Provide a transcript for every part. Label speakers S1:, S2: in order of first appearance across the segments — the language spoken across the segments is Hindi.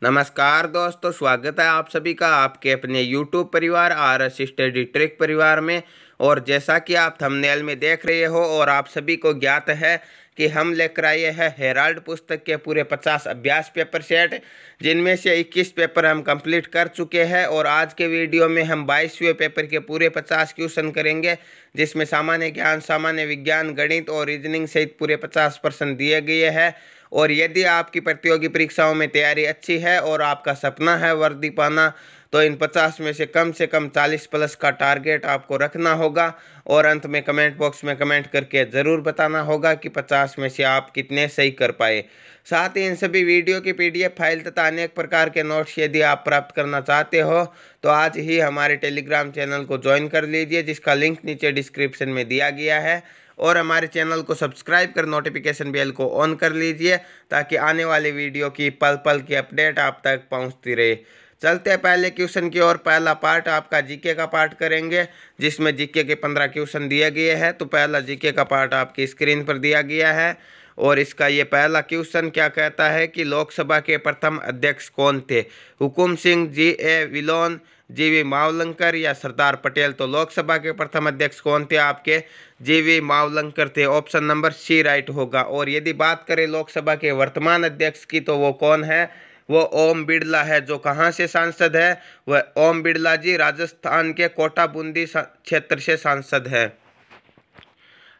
S1: नमस्कार दोस्तों, स्वागत है आप सभी का आपके अपने YouTube परिवार RS स्टडी ट्रिक परिवार में। और जैसा कि आप थंबनेल में देख रहे हो और आप सभी को ज्ञात है कि हम लेकर आए हैं हेराल्ड पुस्तक के पूरे 50 अभ्यास पेपर सेट, जिनमें से 21 पेपर हम कंप्लीट कर चुके हैं। और आज के वीडियो में हम 22वें पेपर के पूरे 50 क्वेश्चन करेंगे, जिसमें सामान्य ज्ञान, सामान्य विज्ञान, गणित और रीजनिंग सहित पूरे 50% दिए गए हैं। और यदि आपकी प्रतियोगी परीक्षाओं में तैयारी अच्छी है और आपका सपना है वर्दी पाना, तो इन 50 में से कम 40+ का टारगेट आपको रखना होगा। और अंत में कमेंट बॉक्स में कमेंट करके ज़रूर बताना होगा कि 50 में से आप कितने सही कर पाए। साथ ही इन सभी वीडियो की PDF फाइल तथा अनेक प्रकार के नोट्स यदि आप प्राप्त करना चाहते हो तो आज ही हमारे टेलीग्राम चैनल को ज्वाइन कर लीजिए, जिसका लिंक नीचे डिस्क्रिप्शन में दिया गया है। और हमारे चैनल को सब्सक्राइब कर नोटिफिकेशन बेल को ऑन कर लीजिए, ताकि आने वाली वीडियो की पल पल की अपडेट आप तक पहुंचती रहे। चलते हैं पहले क्वेश्चन की ओर। पहला पार्ट आपका जीके का पार्ट करेंगे, जिसमें जीके के 15 क्वेश्चन दिए गए हैं। तो पहला जीके का पार्ट आपकी स्क्रीन पर दिया गया है और इसका ये पहला क्वेश्चन क्या कहता है कि लोकसभा के प्रथम अध्यक्ष कौन थे? हुकुम सिंह, G.A. विलोन, G.V. मावलंकर या सरदार पटेल? तो लोकसभा के प्रथम अध्यक्ष कौन थे? आपके G.V. मावलंकर थे। ऑप्शन नंबर C राइट होगा। और यदि बात करें लोकसभा के वर्तमान अध्यक्ष की, तो वो कौन है? वो ओम बिड़ला है। जो कहाँ से सांसद है? वह ओम बिड़ला जी राजस्थान के कोटा बूंदी क्षेत्र से सांसद है।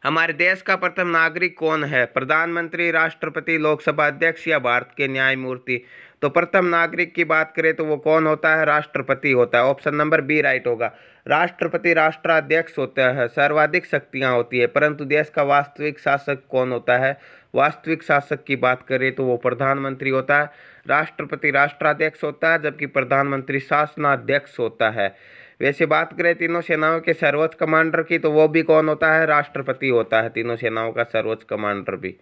S1: हमारे देश का प्रथम नागरिक कौन है? प्रधानमंत्री, राष्ट्रपति, लोकसभा अध्यक्ष या भारत के न्यायमूर्ति? तो प्रथम नागरिक की बात करें तो वो कौन होता है? राष्ट्रपति होता है। ऑप्शन नंबर B राइट होगा। राष्ट्रपति राष्ट्राध्यक्ष होता है, सर्वाधिक शक्तियां होती है, परंतु देश का वास्तविक शासक कौन होता है? वास्तविक शासक की बात करें तो वो प्रधानमंत्री होता है। राष्ट्रपति राष्ट्राध्यक्ष होता है, जबकि प्रधानमंत्री शासनाध्यक्ष होता है। वैसे बात करें तीनों सेनाओं के सर्वोच्च कमांडर की, तो वो भी कौन होता है? राष्ट्रपति होता है, तीनों सेनाओं का सर्वोच्च कमांडर भी।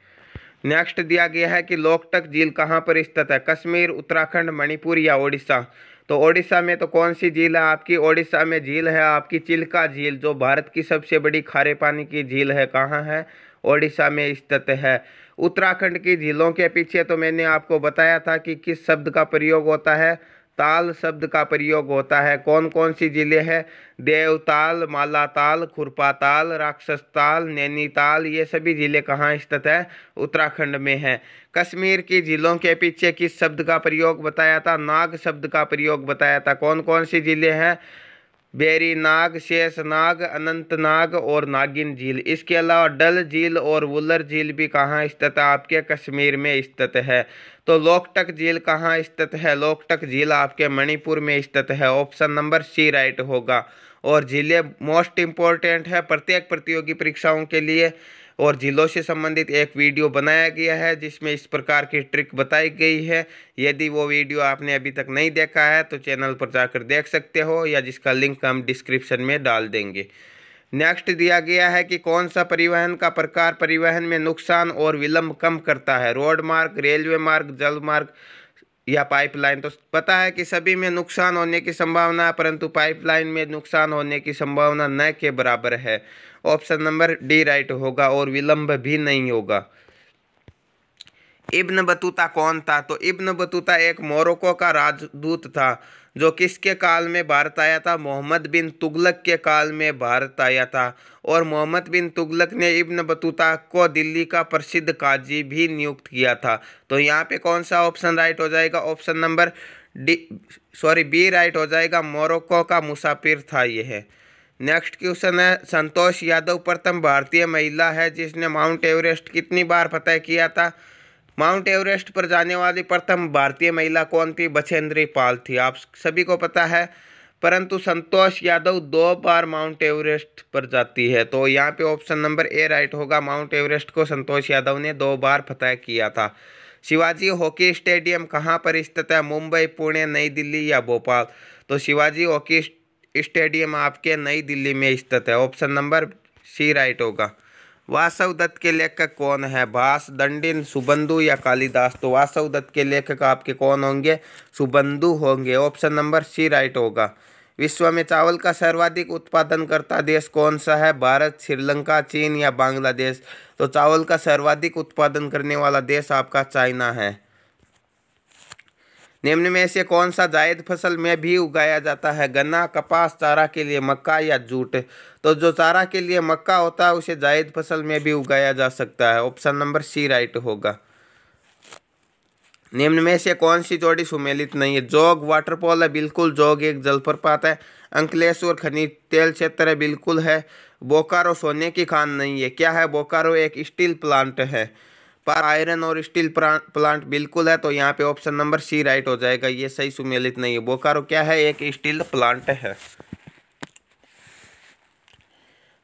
S1: नेक्स्ट दिया गया है कि लोकटक झील कहाँ पर स्थित है? कश्मीर, उत्तराखंड, मणिपुर या ओडिशा? तो ओडिशा में तो कौन सी झील है आपकी? ओडिशा में झील है आपकी चिल्का झील, जो भारत की सबसे बड़ी खारे पानी की झील है। कहाँ है? ओडिशा में स्थित है। उत्तराखंड की झीलों के पीछे तो मैंने आपको बताया था कि किस शब्द का प्रयोग होता है? ताल शब्द का प्रयोग होता है। कौन कौन सी जिले हैं? देवताल, मालाताल, खुरपाताल, राक्षसताल, नैनीताल, ये सभी जिले कहाँ स्थित है? उत्तराखंड में है। कश्मीर की झीलों के पीछे किस शब्द का प्रयोग बताया था? नाग शब्द का प्रयोग बताया था। कौन कौन सी जिले हैं? बेरीनाग, शेषनाग, अनंतनाग और नागिन झील। इसके अलावा डल झील और वुलर झील भी कहाँ स्थित है? आपके कश्मीर में स्थित है। तो लोकटक झील कहाँ स्थित है? लोकटक झील आपके मणिपुर में स्थित है। ऑप्शन नंबर C राइट होगा। और झीलें मोस्ट इम्पोर्टेंट है प्रत्येक प्रतियोगी परीक्षाओं के लिए। और झीलों से संबंधित एक वीडियो बनाया गया है, जिसमें इस प्रकार की ट्रिक बताई गई है। यदि वो वीडियो आपने अभी तक नहीं देखा है तो चैनल पर जाकर देख सकते हो, या जिसका लिंक हम डिस्क्रिप्शन में डाल देंगे। नेक्स्ट दिया गया है कि कौन सा परिवहन का प्रकार परिवहन में नुकसान और विलंब कम करता है? रोड मार्ग, रेलवे मार्ग, जल मार्ग या पाइपलाइन? तो पता है कि सभी में नुकसान होने की संभावना है, परंतु पाइपलाइन में नुकसान होने की संभावना न के बराबर है। ऑप्शन नंबर D राइट होगा। और विलंब भी नहीं होगा। इब्न बतूता कौन था? तो इब्न बतूता एक मोरक्को का राजदूत था, जो किसके काल में भारत आया था? मोहम्मद बिन तुगलक के काल में भारत आया था। और मोहम्मद बिन तुगलक ने इब्न बतूता को दिल्ली का प्रसिद्ध काजी भी नियुक्त किया था। तो यहाँ पे कौन सा ऑप्शन राइट हो जाएगा? ऑप्शन नंबर B राइट हो जाएगा। मोरक्को का मुसाफिर था यह। नेक्स्ट क्वेश्चन है, संतोष यादव प्रथम भारतीय महिला है जिसने माउंट एवरेस्ट कितनी बार फतह किया था? माउंट एवरेस्ट पर जाने वाली प्रथम भारतीय महिला कौन थी? बछेंद्री पाल थी। आप सभी को पता है, परंतु संतोष यादव 2 बार माउंट एवरेस्ट पर जाती है। तो यहाँ पे ऑप्शन नंबर A राइट होगा। माउंट एवरेस्ट को संतोष यादव ने 2 बार फतह किया था। शिवाजी हॉकी स्टेडियम कहाँ पर स्थित है? मुंबई, पुणे, नई दिल्ली या भोपाल? तो शिवाजी हॉकी स्टेडियम आपके नई दिल्ली में स्थित है। ऑप्शन नंबर C राइट होगा। वासवदत्त के लेखक कौन है? भास, दंडिन, सुबंधु या कालिदास? तो वासवदत्त के लेखक आपके कौन होंगे? सुबंधु होंगे। ऑप्शन नंबर C राइट होगा। विश्व में चावल का सर्वाधिक उत्पादन करता देश कौन सा है? भारत, श्रीलंका, चीन या बांग्लादेश? तो चावल का सर्वाधिक उत्पादन करने वाला देश आपका चाइना है। निम्न में से कौन सा जायद फसल में भी उगाया जाता है? गन्ना, कपास, चारा के लिए मक्का या जूट? तो जो चारा के लिए मक्का होता है उसे जायद फसल में भी उगाया जा सकता है। ऑप्शन नंबर सी राइट होगा। निम्न में से कौन सी जोड़ी सुमेलित नहीं है? जोग वाटरफॉल है, बिल्कुल। जोग एक जलप्रपात है। अंकलेश्वर खनिज तेल क्षेत्र है, बिल्कुल है। बोकारो सोने की खान नहीं है, क्या है? बोकारो एक स्टील प्लांट है। पर आयरन और स्टील प्लांट बिल्कुल है, तो यहाँ पे ऑप्शन नंबर सी राइट हो जाएगा। ये सही सुमेलित नहीं है। बोकारो क्या है? एक स्टील प्लांट है।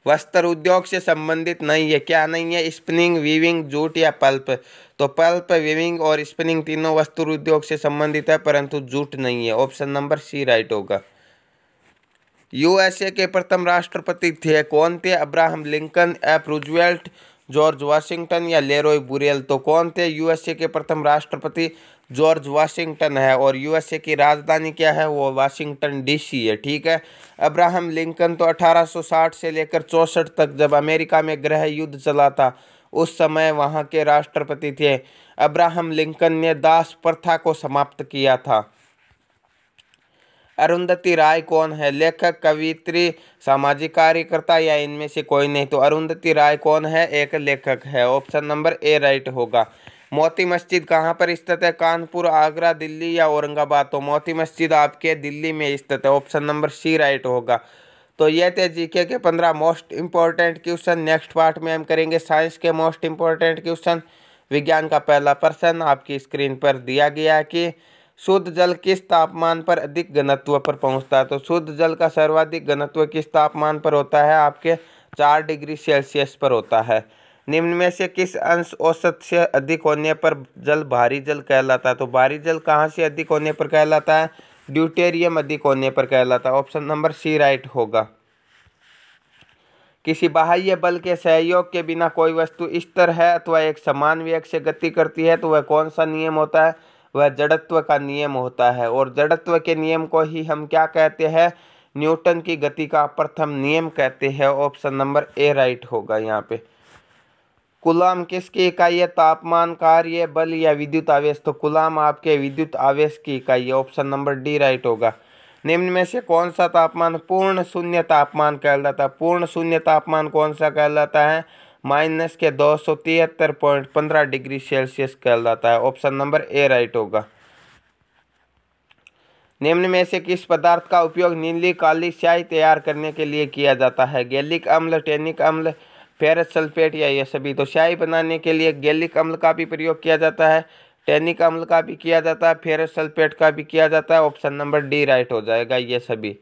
S1: वस्त्र उद्योग से संबंधित नहीं है, क्या नहीं है? स्पिनिंग, वीविंग, जूट या पल्प? तो पल्प, वीविंग और स्पिनिंग तीनों वस्त्र उद्योग से संबंधित है, परंतु जूट नहीं है। ऑप्शन नंबर सी राइट होगा। यूएसए के प्रथम राष्ट्रपति थे कौन थे? Abraham Lincoln, F Roosevelt, George Washington या लेरॉय बुरेल? तो कौन थे यूएसए के प्रथम राष्ट्रपति? जॉर्ज वाशिंगटन है। और यूएसए की राजधानी क्या है? वो वाशिंगटन डीसी है। ठीक है। अब्राहम लिंकन तो 1860 से लेकर 64 तक, जब अमेरिका में गृह युद्ध चला था, उस समय वहाँ के राष्ट्रपति थे। अब्राहम लिंकन ने दास प्रथा को समाप्त किया था। अरुंधति राय कौन है? लेखक, कवियत्री, सामाजिक कार्यकर्ता या इनमें से कोई नहीं? तो अरुंधति राय कौन है? एक लेखक है। ऑप्शन नंबर ए राइट होगा। मोती मस्जिद कहाँ पर स्थित है? कानपुर, आगरा, दिल्ली या औरंगाबाद? तो मोती मस्जिद आपके दिल्ली में स्थित है। ऑप्शन नंबर सी राइट होगा। तो ये थे जीके के 15 most important question. Next part में हम करेंगे साइंस के मोस्ट इंपॉर्टेंट क्वेश्चन। विज्ञान का पहला प्रश्न आपकी स्क्रीन पर दिया गया है कि शुद्ध जल किस तापमान पर अधिक घनत्व पर पहुंचता है? तो शुद्ध जल का सर्वाधिक घनत्व किस तापमान पर होता है? आपके 4 डिग्री सेल्सियस पर होता है। निम्न में से किस अंश औसत से अधिक होने पर जल भारी जल कहलाता है? तो भारी जल कहाँ से अधिक होने पर कहलाता है? ड्यूटेरियम अधिक होने पर कहलाता है। ऑप्शन नंबर सी राइट होगा। किसी बाह्य बल के सहयोग के बिना कोई वस्तु स्थिर है अथवा एक समान वेग से गति करती है, तो वह कौन सा नियम होता है? वह जड़त्व का नियम होता है। और जड़त्व के नियम को ही हम क्या कहते हैं? न्यूटन की गति का प्रथम नियम कहते हैं। ऑप्शन नंबर ए राइट होगा यहाँ पे। कूलाम किसकी इकाई है? तापमान, कार्य, बल या विद्युत आवेश? तो कूलाम आपके विद्युत आवेश की इकाई है। ऑप्शन नंबर डी राइट होगा। निम्न में से कौन सा तापमान पूर्ण शून्य तापमान कहलाता है? पूर्ण शून्य तापमान कौन सा कहलाता है? माइनस के 273.15 डिग्री सेल्सियस कहलाता है। ऑप्शन नंबर ए राइट होगा। निम्न में से किस पदार्थ का उपयोग नीली काली स्याही तैयार करने के लिए किया जाता है? गैलिक अम्ल, टैनिक अम्ल, फेरस सल्फेट या ये सभी? तो स्याही बनाने के लिए गैलिक अम्ल का भी प्रयोग किया जाता है, टैनिक अम्ल का भी किया जाता है, फेरस सल्फेट का भी किया जाता है। ऑप्शन नंबर डी राइट हो जाएगा ये सभी।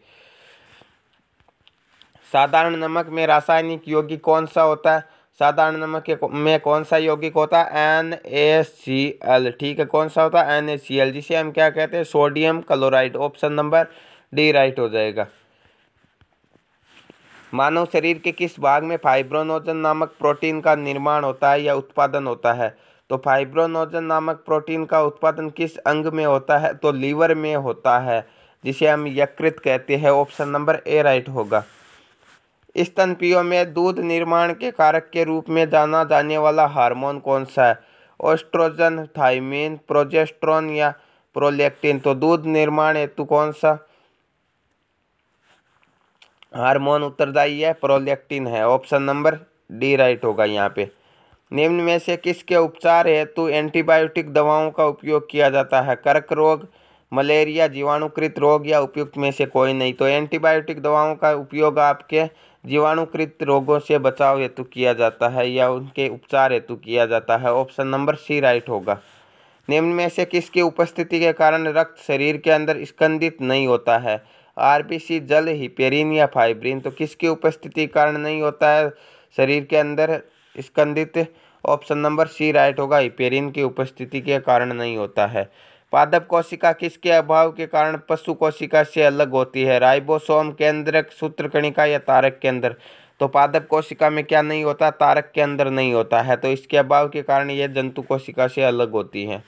S1: साधारण नमक में रासायनिक यौगिक कौन सा होता है? साधारण नमक में कौन सा यौगिक होता है? NaCl। ठीक है, कौन सा होता है? NaCl, जिसे हम क्या कहते हैं? Sodium chloride. Option number D right हो जाएगा। मानव शरीर के किस भाग में फाइब्रोनोजन नामक प्रोटीन का निर्माण होता है या उत्पादन होता है? तो फाइब्रोनोजन नामक प्रोटीन का उत्पादन किस अंग में होता है? तो लीवर में होता है, जिसे हम यकृत कहते हैं। ऑप्शन नंबर ए राइट होगा। स्तनपियों में दूध निर्माण के कारक के रूप में जाना जाने वाला हार्मोन कौन सा है? ओस्ट्रोजन, थायमिन, प्रोजेस्टेरोन या प्रोलैक्टिन? तो दूध निर्माण हेतु कौन सा हार्मोन उत्तरदायी है? प्रोलैक्टिन है। ऑप्शन नंबर डी राइट होगा यहाँ पे। निम्न में से किसके उपचार हेतु एंटीबायोटिक दवाओं का उपयोग किया जाता है? कर्क रोग, मलेरिया, जीवाणुकृत रोग या उपयुक्त में से कोई नहीं? तो एंटीबायोटिक दवाओं का उपयोग आपके जीवाणुकृत रोगों से बचाव हेतु किया जाता है या उनके उपचार हेतु किया जाता है। ऑप्शन नंबर सी राइट होगा। निम्न में से किसकी उपस्थिति के कारण रक्त शरीर के अंदर स्कंदित नहीं होता है? आरबीसी, जल, हिपेरिन या फाइब्रिन? तो किसकी उपस्थिति के कारण नहीं होता है शरीर के अंदर स्कंदित? ऑप्शन नंबर सी राइट होगा। हिपेरिन की उपस्थिति के कारण नहीं होता है। पादप कोशिका किसके अभाव के कारण पशु कोशिका से अलग होती है? राइबोसोम, केंद्रक, सूत्रकणिका या तारक केंद्र? तो पादप कोशिका में क्या नहीं होता? तारक के अंदर नहीं होता है, तो इसके अभाव के कारण यह जंतु कोशिका से अलग होती है।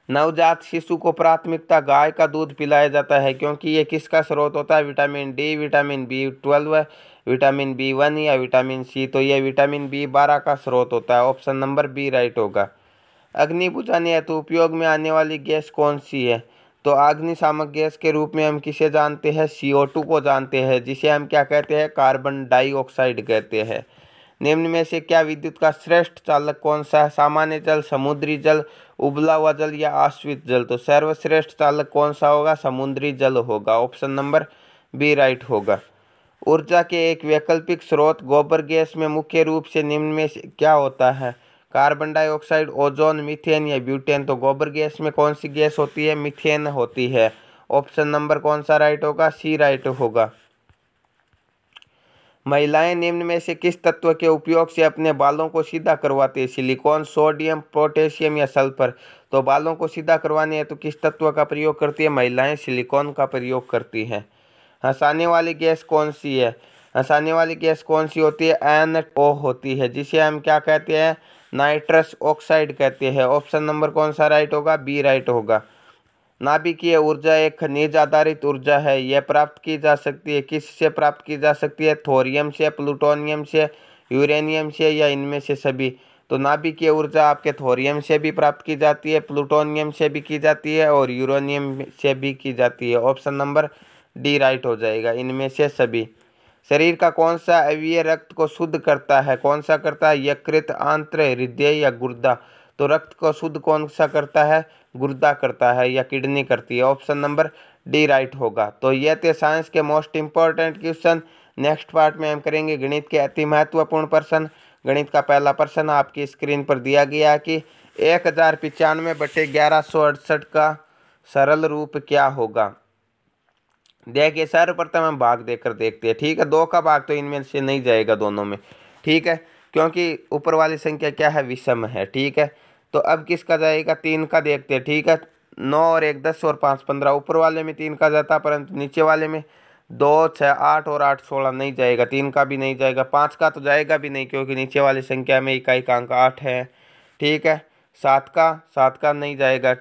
S1: नवजात शिशु को प्राथमिकता गाय का दूध पिलाया जाता है क्योंकि ये किसका स्रोत होता है? Vitamin D, vitamin B12, vitamin B1 या विटामिन सी? तो यह विटामिन B12 का स्रोत होता है। ऑप्शन नंबर बी राइट होगा। अग्नि बुझाने हेतु उपयोग में आने वाली गैस कौन सी है? तो अग्निशामक गैस के रूप में हम किसे जानते हैं? CO2 को जानते हैं, जिसे हम क्या कहते हैं? कार्बन डाइऑक्साइड कहते हैं। निम्न में से क्या विद्युत का श्रेष्ठ चालक कौन सा है? सामान्य जल, समुद्री जल, उबला हुआ जल या आश्रित जल? तो सर्वश्रेष्ठ चालक कौन सा होगा? समुद्री जल होगा। ऑप्शन नंबर बी राइट होगा। ऊर्जा के एक वैकल्पिक स्रोत गोबर गैस में मुख्य रूप से निम्न में से क्या होता है? कार्बन डाइऑक्साइड, ओजोन, मीथेन या ब्यूटेन? तो गोबर गैस में कौन सी गैस होती है? मीथेन होती है। ऑप्शन नंबर कौन सा राइट होगा? सी राइट होगा। महिलाएं निम्न में से किस तत्व के उपयोग से अपने बालों को सीधा करवाती है? सिलिकॉन, सोडियम, पोटेशियम या सल्फर? तो बालों को सीधा करवाने है तो किस तत्व का प्रयोग करती है? महिलाएं सिलिकॉन का प्रयोग करती हैं। हंसाने वाली गैस कौन सी है? हंसाने वाली गैस कौन सी होती है? NO होती है, जिसे हम क्या कहते हैं? नाइट्रस ऑक्साइड कहते हैं। ऑप्शन नंबर कौन सा राइट होगा? बी राइट होगा। नाभिकीय ऊर्जा एक खनिज आधारित ऊर्जा है। यह प्राप्त की जा सकती है, किससे प्राप्त की जा सकती है? थोरियम से, प्लूटोनियम से, यूरेनियम से या इनमें से सभी? तो नाभिकीय ऊर्जा आपके थोरियम से भी प्राप्त की जाती है, प्लूटोनियम से भी की जाती है और यूरेनियम से भी की जाती है। ऑप्शन नंबर डी राइट हो जाएगा, इनमें से सभी। शरीर का कौन सा अवयव रक्त को शुद्ध करता है? कौन सा करता है? यकृत, आंत्र, हृदय या गुर्दा? तो रक्त को शुद्ध कौन सा करता है? गुर्दा करता है या किडनी करती है। ऑप्शन नंबर डी राइट होगा। तो ये थे साइंस के most important question. Next part में हम करेंगे गणित के अति महत्वपूर्ण प्रश्न। गणित का पहला प्रश्न आपकी स्क्रीन पर दिया गया कि 1095/1168 का सरल रूप क्या होगा। देखिए सर्वप्रथम हम भाग देकर देखते हैं। ठीक है, 2 का भाग तो इनमें से नहीं जाएगा दोनों में। ठीक है, क्योंकि ऊपर वाली संख्या क्या है? विषम है। ठीक है, तो अब किसका जाएगा? 3 का देखते हैं। ठीक है, 9 और 1 10 और 5 15। ऊपर वाले में 3 का जाता, परंतु नीचे वाले में 2 6 8 और 8 16 नहीं जाएगा। 3 का भी नहीं जाएगा, 5 का तो जाएगा भी नहीं, क्योंकि नीचे वाली संख्या में इकाई का अंक 8 है। ठीक है, 7 का नहीं जाएगा।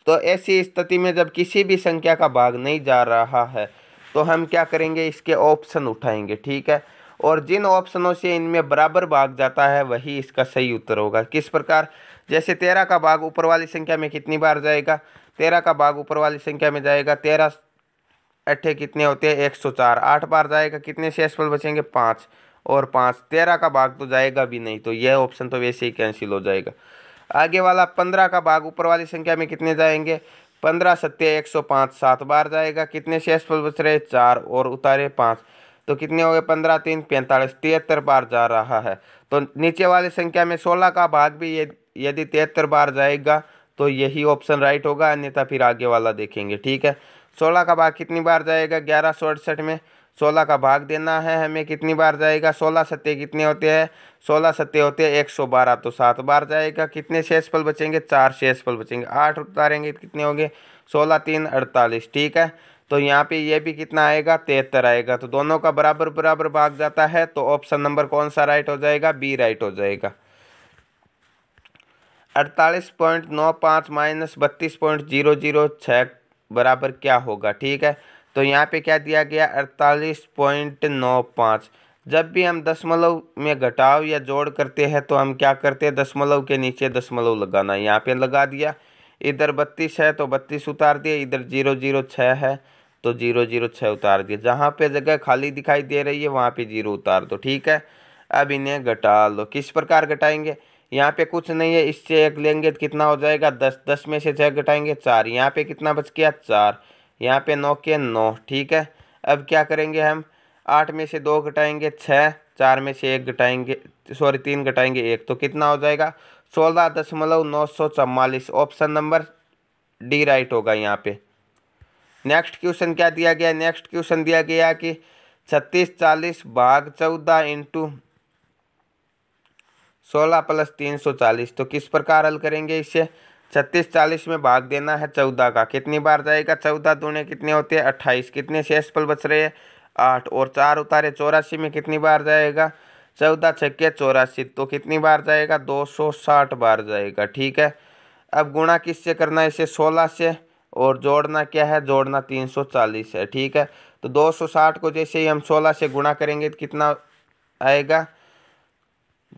S1: तो ऐसी स्थिति में जब किसी भी संख्या का भाग नहीं जा रहा है तो हम क्या करेंगे? इसके ऑप्शन उठाएंगे। ठीक है, और जिन ऑप्शनों से इनमें बराबर भाग जाता है वही इसका सही उत्तर होगा। किस प्रकार? जैसे 13 का भाग ऊपर वाली संख्या में कितनी बार जाएगा? 13 का भाग ऊपर वाली संख्या में जाएगा। 13 अट्ठे कितने होते हैं? 104। 8 बार जाएगा, कितने शेषफल बचेंगे? 5 और 5। 13 का भाग तो जाएगा भी नहीं, तो यह ऑप्शन तो वैसे ही कैंसिल हो जाएगा। आगे वाला 15 का भाग ऊपर वाली संख्या में कितने जाएंगे? 15 सत्ते 105। 7 बार जाएगा, कितने शेषफल बच रहे? 4 और उतारे 5, तो कितने हो गए? 15 3 45। 73 बार जा रहा है। तो नीचे वाली संख्या में 16 का भाग भी यदि 73 बार जाएगा तो यही ऑप्शन राइट होगा, अन्यथा फिर आगे वाला देखेंगे। ठीक है, 16 का भाग कितनी बार जाएगा? 1168 में 16 का भाग देना है हमें, कितनी बार जाएगा? 16 सत्ते कितने होते हैं? 16 सत्ते होते हैं 112, तो 7 बार जाएगा। कितने शेषफल बचेंगे? 4 शेषफल बचेंगे। 8 उतारेंगे कितने होंगे? 16 3 48। ठीक है, तो यहाँ पे ये भी कितना आएगा? 73 आएगा। तो दोनों का बराबर बराबर भाग जाता है, तो ऑप्शन नंबर कौन सा राइट हो जाएगा? बी राइट हो जाएगा। 48.95 माइनस 32.006 बराबर क्या होगा? ठीक है, तो यहाँ पे क्या दिया गया? 48.95। जब भी हम दशमलव में घटाव या जोड़ करते हैं तो हम क्या करते हैं? दशमलव के नीचे दशमलव लगाना। यहाँ पे लगा दिया। इधर 32 है तो 32 उतार दिए, इधर 006 है तो 006 उतार दिए। जहाँ पे जगह खाली दिखाई दे रही है वहाँ पे 0 उतार दो। ठीक है, अब इन्हें घटा लो। किस प्रकार घटाएंगे? यहाँ पे कुछ नहीं है, इससे 1 लेंगे तो कितना हो जाएगा? 10। 10 में से 6 घटाएंगे 4। यहाँ पे कितना बच गया? 4। यहाँ पे 9 के 9। ठीक है, अब क्या करेंगे हम? 8 में से 2 घटाएंगे 6, 4 में से 1 घटाएंगे, सॉरी 3 घटाएंगे 1, तो कितना हो जाएगा? 16.944। ऑप्शन नंबर डी राइट होगा यहाँ पे। नेक्स्ट क्वेश्चन क्या दिया गया? नेक्स्ट क्वेश्चन दिया गया कि 36 40 भाग 14 इंटू 16 प्लस 340। तो किस प्रकार हल करेंगे इसे? 36 40 में भाग देना है 14 का, कितनी बार जाएगा? 14 दूने कितने होते हैं? 28। कितने शेषफल बच रहे हैं? 8 और 4 उतारे 84 में कितनी बार जाएगा? 14 छक्के 84, तो कितनी बार जाएगा? 260 बार जाएगा। ठीक है, अब गुणा किससे करना है? इसे 16 से, और जोड़ना क्या है? जोड़ना 340 है। ठीक है, तो 260 को जैसे ही हम 16 से गुणा करेंगे तो कितना आएगा?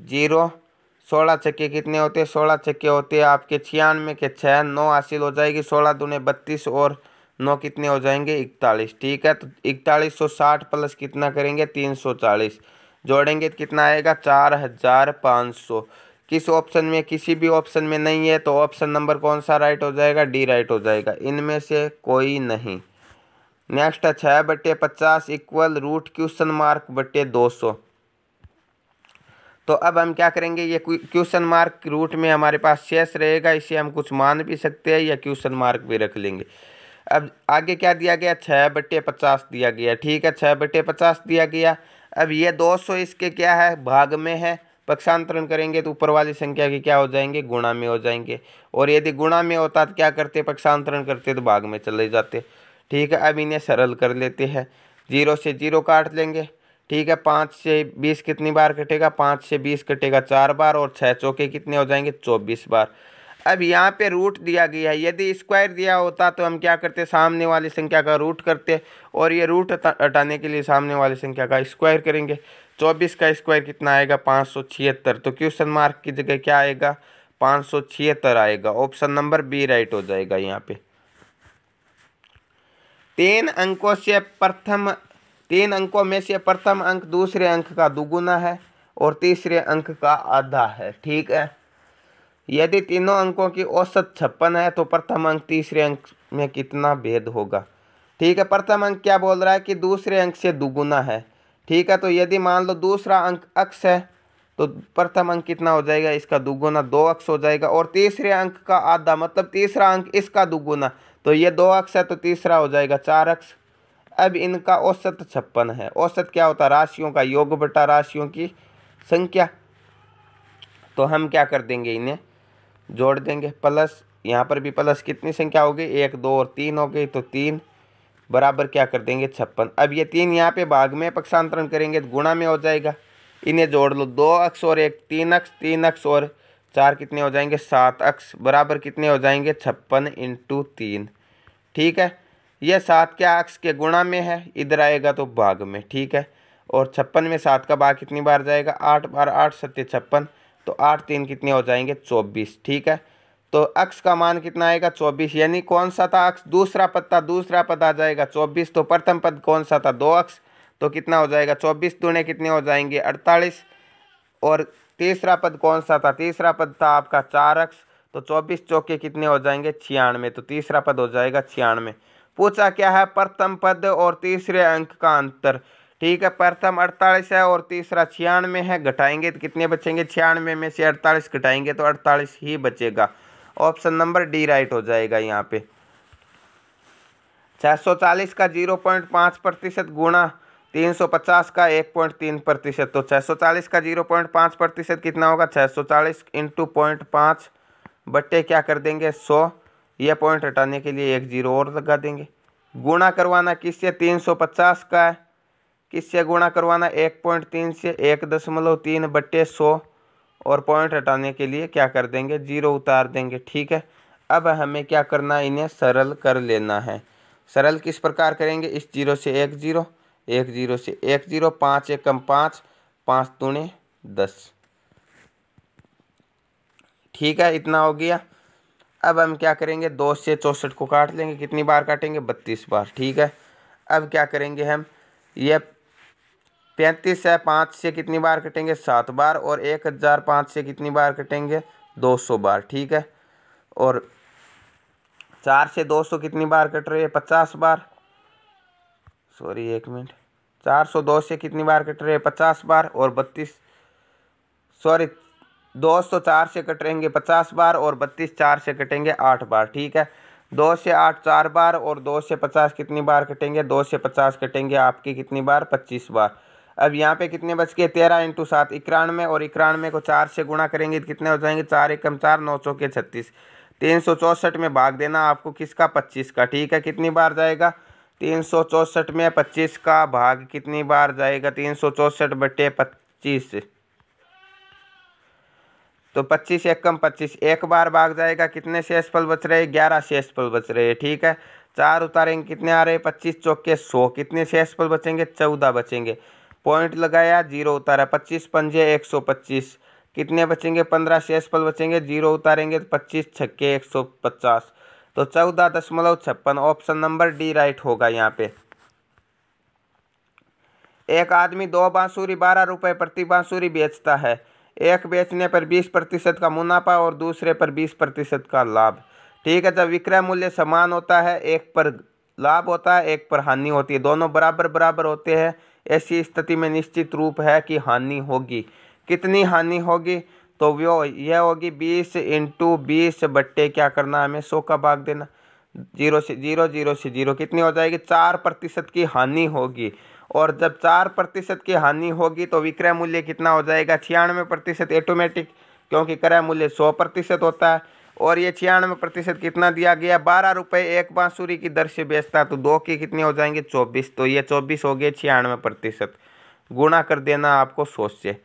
S1: 0 16 छक्के कितने होते हैं? 16 छक्के होते हैं आपके 96 के 6, 9 हासिल हो जाएगी। 16 दूने 32 और 9 कितने हो जाएंगे? 41। ठीक है, तो 4160 प्लस कितना करेंगे? 340 जोड़ेंगे तो कितना आएगा? 4500। किस ऑप्शन में? किसी भी ऑप्शन में नहीं है, तो ऑप्शन नंबर कौन सा राइट हो जाएगा? डी राइट हो जाएगा, इनमें से कोई नहीं। नेक्स्ट है 6/50 इक्वल रूट क्वेश्चन मार्क बटे 200। तो अब हम क्या करेंगे? ये क्वेश्चन मार्क रूट में हमारे पास शेष रहेगा, इसे हम कुछ मान भी सकते हैं या क्वेश्चन मार्क भी रख लेंगे। अब आगे क्या दिया गया? 6/50 दिया गया। ठीक है, 6/50 दिया गया। अब ये 200 इसके क्या है? भाग में है। पक्षांतरण करेंगे तो ऊपर वाली संख्या के क्या हो जाएंगे? गुणा में हो जाएंगे। और यदि गुणा में होता तो क्या करते? पक्षांतरण करते तो भाग में चले जाते। ठीक है, अब इन्हें सरल कर लेते हैं। 0 से 0 काट लेंगे। ठीक है, 5 से 20 कितनी बार कटेगा? 5 से 20 कटेगा 4 बार, और 6 चौके कितने हो जाएंगे? 24 बार। अब यहाँ पे रूट दिया गया है, यदि स्क्वायर दिया होता तो हम क्या करते? सामने वाली संख्या का रूट करते, और ये रूट हटाने के लिए सामने वाली संख्या का स्क्वायर करेंगे। 24 का स्क्वायर कितना आएगा? 576। तो क्वेश्चन मार्क की जगह क्या आएगा? 576 आएगा। ऑप्शन नंबर बी राइट हो जाएगा यहाँ पे। 3 अंकों में से प्रथम अंक दूसरे अंक का दुगुना है और तीसरे अंक का आधा है। ठीक है, यदि तीनों अंकों की औसत 56 है तो प्रथम अंक तीसरे अंक में कितना भेद होगा? ठीक है, प्रथम अंक क्या बोल रहा है? कि दूसरे अंक से दुगुना है। ठीक है, तो यदि मान लो दूसरा अंक x है तो प्रथम अंक कितना हो जाएगा? इसका दुगुना 2x हो जाएगा। और तीसरे अंक का आधा मतलब तीसरा अंक इसका दुगुना, तो ये 2x है तो तीसरा हो जाएगा 4x। अब इनका औसत 56 है। औसत क्या होता है? राशियों का योग बटा राशियों की संख्या। तो हम क्या कर देंगे? इन्हें जोड़ देंगे, प्लस यहाँ पर भी प्लस कितनी संख्या हो गई? 1 2 और 3 हो गई, तो 3 बराबर क्या कर देंगे? 56। अब ये 3 यहाँ पे भाग में पक्षांतरण करेंगे तो गुणा में हो जाएगा। इन्हें जोड़ लो, 2x और 1 3x, 3x और 4 कितने हो जाएंगे? 7x बराबर कितने हो जाएंगे? 56 × 3। ठीक है, यह 7 क्या x के गुणा में है, इधर आएगा तो भाग में। ठीक है, और 56 में 7 का भाग कितनी बार जाएगा? 8 बार। 8 7 56, तो 8 3 कितने हो जाएंगे? 24। ठीक है, तो x का मान कितना आएगा? 24। यानी कौन सा था x? दूसरा पद था, दूसरा पद आ जाएगा 24। तो प्रथम पद कौन सा था? 2x, तो कितना हो जाएगा? 24 दूने कितने हो जाएंगे? 48। और तीसरा पद कौन सा था? तीसरा पद था आपका 4x, तो 24 चौके कितने हो जाएंगे? 96। तो तीसरा पद हो जाएगा 96। पूछा क्या है? प्रथम पद और तीसरे अंक का अंतर। ठीक है, प्रथम 48 है और तीसरा 96 है। घटाएंगे तो कितने बचेंगे? 96 में से 48 घटाएंगे तो 48 ही बचेगा। ऑप्शन नंबर डी राइट हो जाएगा यहाँ पे। 640 का 0.5% गुणा 350 का 1.3%। तो 640 का 0.5% कितना होगा? 640 × 0.5 बट्टे क्या कर देंगे? 100। यह पॉइंट हटाने के लिए 1 0 और लगा देंगे। गुणा करवाना किससे? 350 का है, किससे गुणा करवाना? 1.3 से, 1.3 बट्टे 100, और पॉइंट हटाने के लिए क्या कर देंगे? 0 उतार देंगे। ठीक है, अब हमें क्या करना है? इन्हें सरल कर लेना है। सरल किस प्रकार करेंगे? इस 0 से 1 0, 1 0 से 1 0, 5 एकम 5, 5 दूने 10। ठीक है, इतना हो गया। अब हम क्या करेंगे? 2 से 64 को काट लेंगे। कितनी बार काटेंगे? 32 बार। ठीक है, अब क्या करेंगे हम? ये 35 है, 5 से कितनी बार कटेंगे? 7 बार। और 1005 से कितनी बार कटेंगे? 200 बार। ठीक है, और 4 से 200 कितनी बार कट रहे हैं? 50 बार। Sorry, 1 minute. 402 से कितनी बार कट रहे हैं? 50 बार। और 204 से कट रहेंगे 50 बार, और 32 4 से कटेंगे 8 बार। ठीक है, 2 से 8 4 बार, और 2 से 50 कितनी बार कटेंगे? 2 से 50 कटेंगे आपकी कितनी बार? 25 बार। अब यहाँ पे कितने बच गए? 13 × 7 91, और 91 को 4 से गुणा करेंगे तो कितने हो जाएंगे? 4 एकम 4, 9 चौके 36। 364 में भाग देना आपको किसका? 25 का। ठीक है, कितनी बार जाएगा? 364 में 25 का भाग कितनी बार जाएगा? 364 बटे 25, तो 25 एकम 25, एक बार भाग जाएगा। कितने शेषफल बच रहे? 11 शेषफल बच रहे हैं। ठीक है, 4 उतारेंगे, कितने आ रहे हैं? 25 चौके 100, कितने शेषफल बचेंगे? 14 बचेंगे। पॉइंट लगाया, 0 उतारा, 25 पंजे 125, कितने बचेंगे 15 शेष पल बचेंगे, 0 उतारेंगे तो 25 छक्के 150, तो 14.56। ऑप्शन नंबर डी राइट होगा यहाँ पे। एक आदमी 2 बांसुरी 12 रुपए प्रति बांसुरी बेचता है। एक बेचने पर 20% का मुनाफा और दूसरे पर 20% का लाभ। ठीक है, जब विक्रय मूल्य समान होता है, एक पर लाभ होता है एक पर हानि होती है, दोनों बराबर बराबर होते हैं, ऐसी स्थिति में निश्चित रूप है कि हानि होगी। कितनी हानि होगी? तो वो यह होगी 20 × 20 बट्टे क्या करना, हमें 100 का भाग देना। 0 से 0, 0 से 0, कितनी हो जाएगी? 4% की हानि होगी। और जब 4% की हानि होगी तो विक्रय मूल्य कितना हो जाएगा? 96% ऑटोमेटिक, क्योंकि क्रय मूल्य 100% होता है। और ये 96% कितना दिया गया? 12 रुपये एक बांसुरी की दर से बेचता है, तो 2 की कितनी हो जाएंगे? 24। तो ये 24 हो गए 96%। गुणा कर देना आपको 100 से।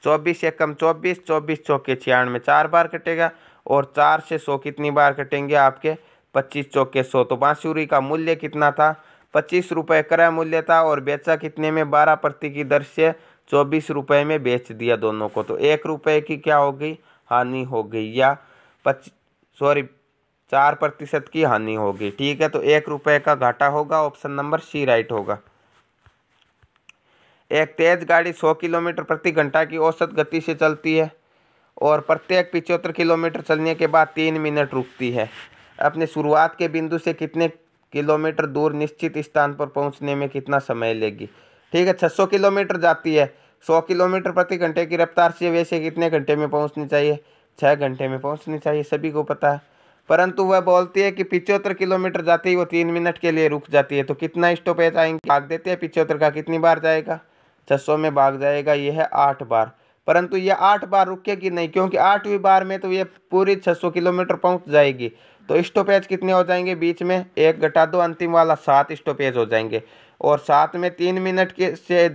S1: 24 एकम 24, 24 चौके 96, 4 बार कटेगा। और 4 से 100 कितनी बार कटेंगे आपके? 25 चौके 100। तो बांसुरी का मूल्य कितना था? 25 रुपये क्रय मूल्य था, और बेचा कितने में? 12% की दर से 24 रुपये में बेच दिया दोनों को। तो 1 रुपये की क्या हो गई? हानि हो गई, या 4% की हानि होगी। ठीक है, तो 1 रुपये का घाटा होगा। ऑप्शन नंबर सी राइट होगा। एक तेज गाड़ी 100 किलोमीटर प्रति घंटा की औसत गति से चलती है और प्रत्येक 75 किलोमीटर चलने के बाद 3 मिनट रुकती है। अपने शुरुआत के बिंदु से कितने किलोमीटर दूर निश्चित स्थान पर पहुंचने में कितना समय लेगी? ठीक है, 600 किलोमीटर जाती है, 100 किलोमीटर प्रति घंटे की रफ्तार से, वैसे कितने घंटे में पहुंचनी चाहिए? 6 घंटे में पहुंचनी चाहिए, सभी को पता है। परंतु वह बोलती है कि 75 किलोमीटर जाती है वो 3 मिनट के लिए रुक जाती है, तो कितना स्टॉपेज आएंगे? भाग देते हैं 75 का, कितनी बार जाएगा? 600 में भाग जाएगा, ये है 8 बार। परंतु ये 8 बार रुकेगी नहीं, क्योंकि 8वीं बार में तो ये पूरी 600 किलोमीटर पहुंच जाएगी। तो स्टॉपेज कितने हो जाएंगे? बीच में 1 घटा दो, अंतिम वाला 7 स्टॉपेज हो जाएंगे। और 7 में 3 मिनट के से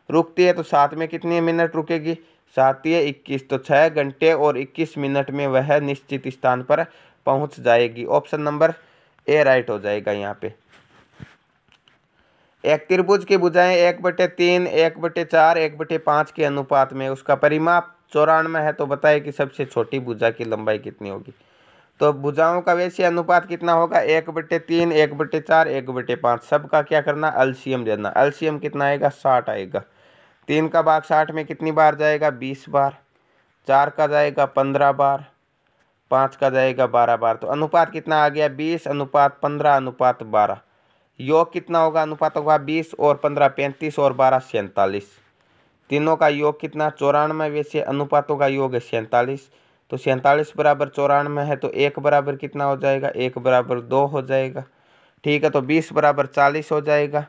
S1: रुकती है, तो 7 में कितने मिनट रुकेगी? 7 या 21, तो 6 घंटे और 21 मिनट में वह निश्चित स्थान पर पहुंच जाएगी। ऑप्शन नंबर ए राइट हो जाएगा यहाँ पे। एक त्रिभुज की भुजाएं 1/3, 1/4, 1/5 के अनुपात में, उसका परिमाप 94 है, तो बताए कि सबसे छोटी भुजा की लंबाई कितनी होगी? तो भुजाओं का वैसे अनुपात कितना होगा? 1/3, 1/4, 1/5। सबका क्या करना? एलसीएम लेना। एलसीएम कितना आएगा? 60 आएगा। 3 का भाग 60 में कितनी बार जाएगा? 20 बार। 4 का जाएगा 15 बार। 5 का जाएगा 12 बार। तो अनुपात कितना आ गया? 20:15:12। योग कितना होगा अनुपातों का? 20 और 15 35 और 12 47। तीनों का योग कितना? 94। वैसे अनुपातों का योग है 47, तो 47 बराबर 94 है, तो 1 बराबर कितना हो जाएगा? 1 बराबर 2 हो जाएगा। ठीक है, तो 20 बराबर 40 हो जाएगा,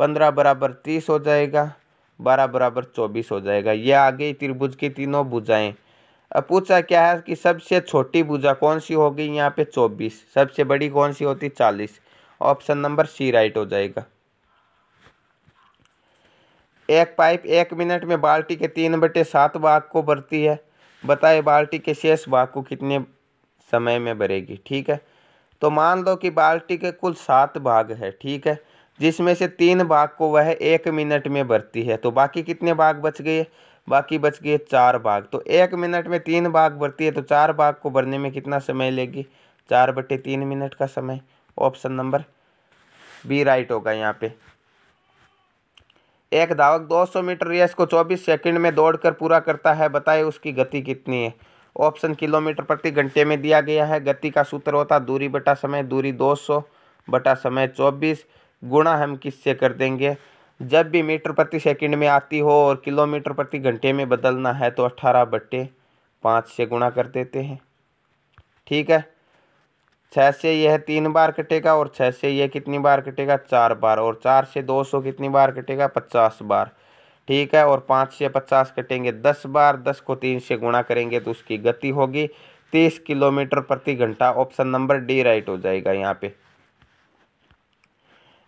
S1: 15 बराबर 30 हो जाएगा, 12 बराबर 24 हो जाएगा। ये आ गई त्रिभुज की तीनों भुजाएं। अब पूछा क्या है कि सबसे छोटी भुजा कौन सी होगी? यहाँ पे 24। सबसे बड़ी कौन सी होती? 40। ऑप्शन नंबर सी राइट हो जाएगा। एक पाइप 1 मिनट में बाल्टी के 3/7 भाग को भरती है, बताए बाल्टी के शेष भाग को कितने समय में भरेगी? ठीक है, तो मान लो कि बाल्टी के कुल 7 भाग है, ठीक है, जिसमें से 3 भाग को वह 1 मिनट में भरती है, तो बाकी कितने भाग बच गए? बाकी बच गए 4 भाग। तो 1 मिनट में 3 भाग भरती है, तो 4 भाग को भरने में कितना समय लेगी? 4/3 मिनट का समय। ऑप्शन नंबर बी राइट होगा यहाँ पे। एक धावक 200 मीटर रेस को 24 सेकंड में दौड़कर पूरा करता है, बताए उसकी गति कितनी है? ऑप्शन किलोमीटर प्रति घंटे में दिया गया है। गति का सूत्र होता है दूरी बटा समय, दूरी 200 बटा समय 24, गुणा हम किससे कर देंगे? जब भी मीटर प्रति सेकंड में आती हो और किलोमीटर प्रति घंटे में बदलना है तो 18/5 से गुणा कर देते हैं। ठीक है, 6 से यह 3 बार कटेगा और 6 से यह कितनी बार कटेगा? 4 बार। और 4 से 200 कितनी बार कटेगा? 50 बार। ठीक है, और 5 से 50 कटेंगे 10 बार। 10 को 3 से गुणा करेंगे तो उसकी गति होगी 30 किलोमीटर प्रति घंटा। ऑप्शन नंबर डी राइट हो जाएगा यहाँ पे।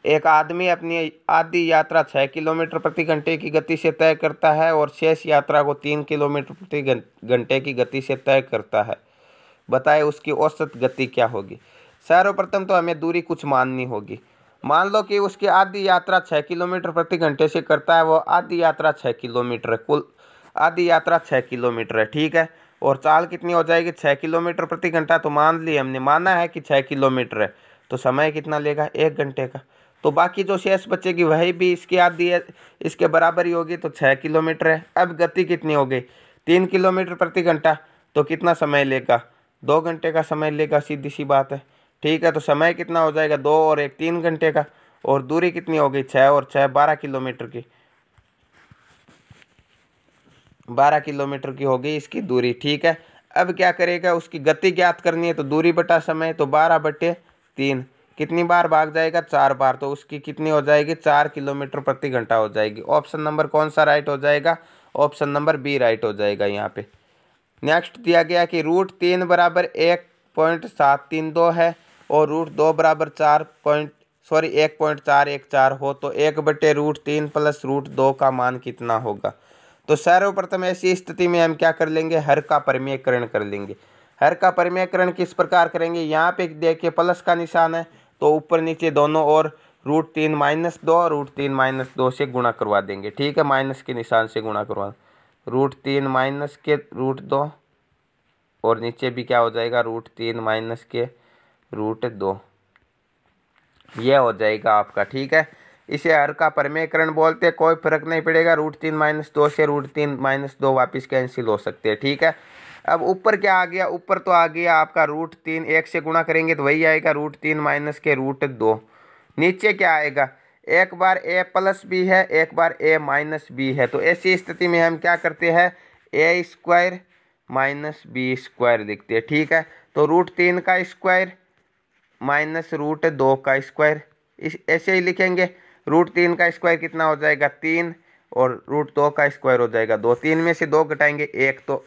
S1: एक आदमी अपनी आधी यात्रा 6 किलोमीटर प्रति घंटे की गति से तय करता है और शेष यात्रा को 3 किलोमीटर प्रति घंटे की गति से तय करता है, बताए उसकी औसत गति क्या होगी? सर्वप्रथम तो हमें दूरी कुछ माननी होगी। मान लो कि उसकी आधी यात्रा 6 किलोमीटर प्रति घंटे से करता है, वो आधी यात्रा 6 किलोमीटर है, कुल आधी यात्रा 6 किलोमीटर है, ठीक है। और चाल कितनी हो जाएगी 6 किलोमीटर प्रति घंटा। तो मान ली हमने माना है कि 6 किलोमीटर है, तो समय कितना लेगा 1 घंटे का। तो बाकी जो शेष बचेगी वही भी इसकी आधी है, इसके बराबर ही होगी, तो 6 किलोमीटर है। अब गति कितनी हो गई 3 किलोमीटर प्रति घंटा, तो कितना समय लेगा 2 घंटे का समय लेगा, सीधी सी बात है, ठीक है। तो समय कितना हो जाएगा 2 और 1 3 घंटे का। और दूरी कितनी हो गई 6 और 6 12 किलोमीटर की, 12 किलोमीटर की हो गई इसकी दूरी, ठीक है। अब क्या करेगा, उसकी गति ज्ञात करनी है, तो दूरी बटा समय, तो 12/3 कितनी बार भाग जाएगा 4 बार, तो उसकी कितनी हो जाएगी 4 किलोमीटर प्रति घंटा हो जाएगी। ऑप्शन नंबर कौन सा राइट हो जाएगा, ऑप्शन नंबर बी राइट हो जाएगा यहाँ पे। नेक्स्ट दिया गया कि √3 बराबर 1.732 है और √2 बराबर 1.414 हो, तो 1/√3 प्लस √2 का मान कितना होगा। तो सर्वप्रथम ऐसी स्थिति में हम क्या कर लेंगे, हर का परिमेयकरण कर लेंगे। हर का परिमेयकरण किस प्रकार करेंगे, यहाँ पे देखिए प्लस का निशान है, तो ऊपर नीचे दोनों और √3 - 2 √3 - 2 से गुणा करवा देंगे, ठीक है। माइनस के निशान से गुणा करवा, √3 माइनस के √2 और नीचे भी क्या हो जाएगा √3 माइनस के √2, ये हो जाएगा आपका, ठीक है। इसे हर का परिमेयकरण बोलते हैं, कोई फर्क नहीं पड़ेगा। √3 - 2 से √3 - 2 वापिस कैंसिल हो सकते हैं, ठीक है। अब ऊपर क्या आ गया, ऊपर तो आ गया आपका √3, 1 से गुणा करेंगे तो वही आएगा √3 माइनस के √2। नीचे क्या आएगा, एक बार a प्लस बी है, एक बार a माइनस बी है, तो ऐसी स्थिति में हम क्या करते हैं a² माइनस b² लिखते हैं, ठीक है। तो √3 का स्क्वायर माइनस √2 का स्क्वायर, इस ऐसे ही लिखेंगे। √3 का स्क्वायर कितना हो जाएगा 3 और √2 का स्क्वायर हो जाएगा 2, 3 में से 2 घटाएंगे 1, तो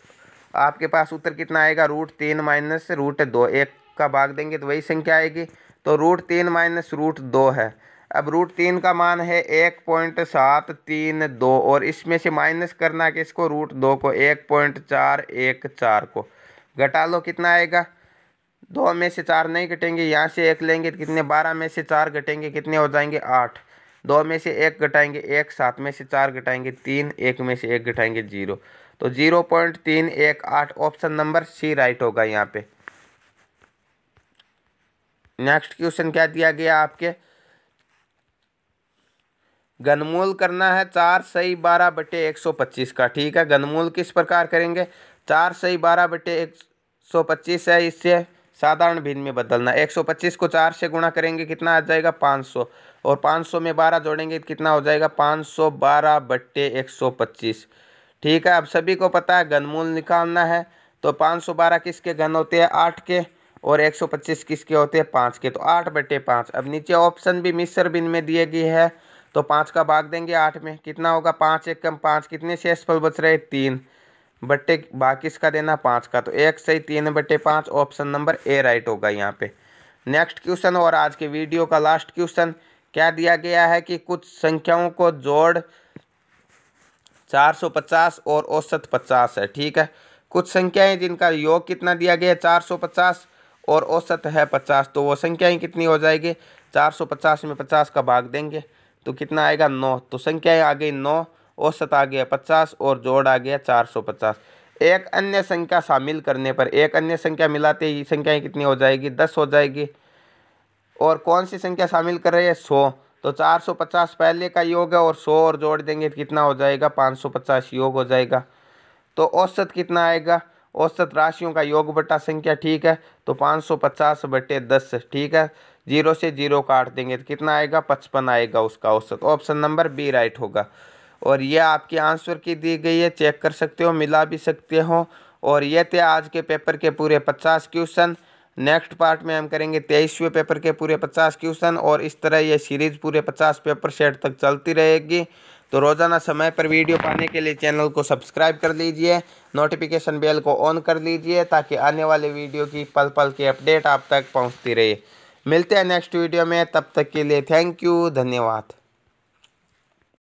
S1: आपके पास उत्तर कितना आएगा √3 माइनस √2, 1 का भाग देंगे तो वही संख्या आएगी, तो √3 माइनस √2 है। अब √3 का मान है 1.732 और इसमें से माइनस करना है किसको, √2 को, 1.414 को घटा लो, कितना आएगा 2 में से 4 नहीं घटेंगे, यहाँ से 1 लेंगे तो कितने, 12 में से 4 घटेंगे कितने हो जाएंगे 8, 2 में से 1 घटाएंगे 1, 7 में से 4 घटाएंगे 3, 1 में से 1 घटाएंगे 0, तो 0.318 ऑप्शन नंबर सी राइट होगा यहाँ पे। नेक्स्ट क्वेश्चन क्या दिया गया आपके, घनमूल करना है 4 सही 12/125 का, ठीक है। घनमूल किस प्रकार करेंगे, 4 सही 12/125 है, इससे साधारण भिन्न में बदलना। 125 को 4 से गुणा करेंगे कितना आ जाएगा 500, और 500 में 12 जोड़ेंगे कितना हो जाएगा 512/125, ठीक है। अब सभी को पता है घनमूल निकालना है, तो 512 किसके घन होते हैं 8 के, और 125 किसके होते हैं 5 के, तो 8/5। अब नीचे ऑप्शन भी मिश्र भिन्न में दिए गए है, तो 5 का भाग देंगे 8 में, कितना होगा 5 1 कम 5, कितने शेषफल बच रहे 3 बट्टे भाग किसका देना 5 का, तो 1 सही 3/5 ऑप्शन नंबर ए राइट होगा यहाँ पे। नेक्स्ट क्वेश्चन और आज के वीडियो का लास्ट क्वेश्चन क्या दिया गया है कि कुछ संख्याओं को जोड़ 450 और औसत 50 है, ठीक है। कुछ संख्याएं जिनका योग कितना दिया गया है 450 और औसत है 50, तो वो संख्याएं कितनी हो जाएगी 450 में 50 का भाग देंगे तो कितना आएगा 9, तो संख्याएं आ गई 9, औसत आ गया 50 और जोड़ आ गया 450। एक अन्य संख्या शामिल करने पर, एक अन्य संख्या मिलाते ही संख्याएं कितनी हो जाएगी 10 हो जाएगी, और कौन सी संख्या शामिल कर रहे हैं 100, तो 450 पहले का योग है और 100 और जोड़ देंगे तो कितना हो जाएगा 550 योग हो जाएगा। तो औसत कितना आएगा, औसत राशियों का योग बटा संख्या, ठीक है। तो 550/10, ठीक है, 0 से 0 काट देंगे तो कितना आएगा 55 आएगा उसका औसत, ऑप्शन नंबर बी राइट होगा। और ये आपकी आंसर की दी गई है, चेक कर सकते हो, मिला भी सकते हो। और ये थे आज के पेपर के पूरे 50 क्वेश्चन। नेक्स्ट पार्ट में हम करेंगे 23वें पेपर के पूरे 50 क्वेश्चन, और इस तरह ये सीरीज पूरे 50 पेपर सेट तक चलती रहेगी। तो रोज़ाना समय पर वीडियो पाने के लिए चैनल को सब्सक्राइब कर लीजिए, नोटिफिकेशन बेल को ऑन कर लीजिए, ताकि आने वाले वीडियो की पल पल की अपडेट आप तक पहुंचती रहे। मिलते हैं नेक्स्ट वीडियो में, तब तक के लिए थैंक यू, धन्यवाद।